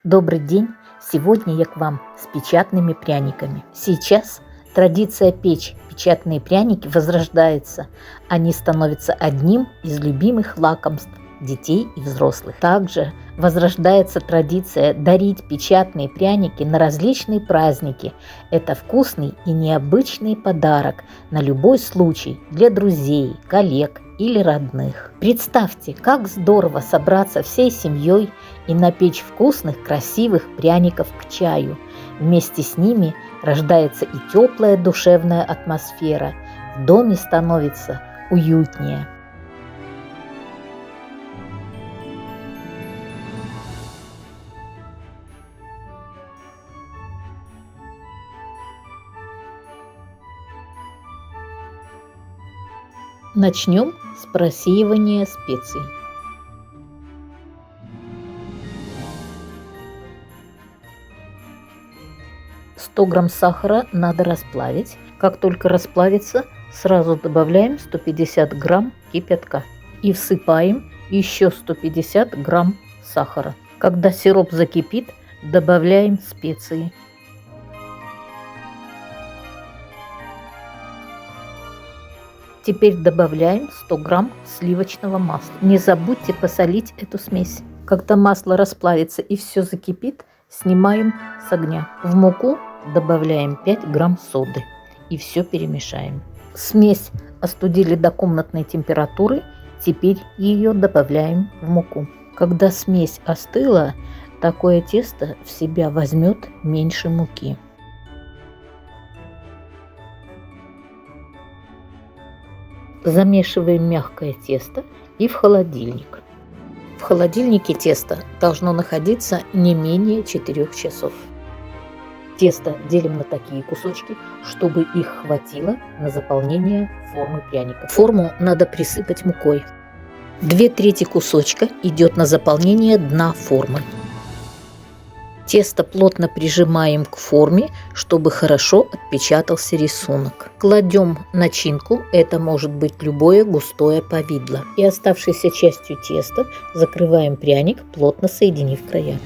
Добрый день! Сегодня я к вам с печатными пряниками. Сейчас традиция печь печатные пряники возрождается. Они становятся одним из любимых лакомств детей и взрослых. Также возрождается традиция дарить печатные пряники на различные праздники. Это вкусный и необычный подарок на любой случай для друзей, коллег или родных. Представьте, как здорово собраться всей семьей и напечь вкусных, красивых пряников к чаю. Вместе с ними рождается и теплая душевная атмосфера. В доме становится уютнее. Начнем с просеивания специй. «100 грамм сахара надо расплавить. Как только расплавится, сразу добавляем 150 грамм кипятка и всыпаем еще 150 грамм сахара. Когда сироп закипит, добавляем специи. Теперь добавляем 100 грамм сливочного масла. Не забудьте посолить эту смесь. Когда масло расплавится и все закипит, снимаем с огня. В муку добавляем 5 грамм соды и все перемешаем. Смесь остудили до комнатной температуры, теперь ее добавляем в муку. Когда смесь остыла, такое тесто в себя возьмет меньше муки. Замешиваем мягкое тесто и в холодильник. В холодильнике тесто должно находиться не менее 4 часов. Тесто делим на такие кусочки, чтобы их хватило на заполнение формы пряника. Форму надо присыпать мукой. 2/3 кусочка идет на заполнение дна формы. Тесто плотно прижимаем к форме, чтобы хорошо отпечатался рисунок. Кладем начинку, это может быть любое густое повидло. И оставшейся частью теста закрываем пряник, плотно соединив края.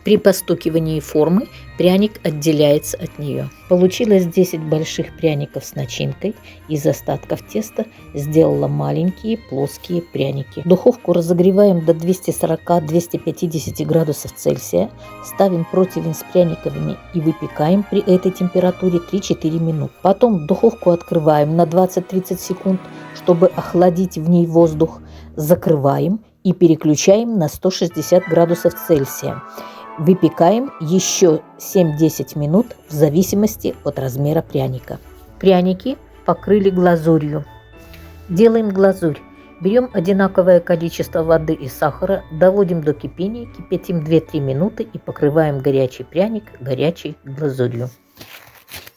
При постукивании формы пряник отделяется от нее. Получилось 10 больших пряников с начинкой. Из остатков теста сделала маленькие плоские пряники. Духовку разогреваем до 240-250 градусов Цельсия. Ставим противень с пряниками и выпекаем при этой температуре 3-4 минуты. Потом духовку открываем на 20-30 секунд, чтобы охладить в ней воздух. Закрываем и переключаем на 160 градусов Цельсия. Выпекаем еще 7-10 минут в зависимости от размера пряника. Пряники покрыли глазурью. Делаем глазурь. Берем одинаковое количество воды и сахара, доводим до кипения, кипятим 2-3 минуты и покрываем горячий пряник горячей глазурью.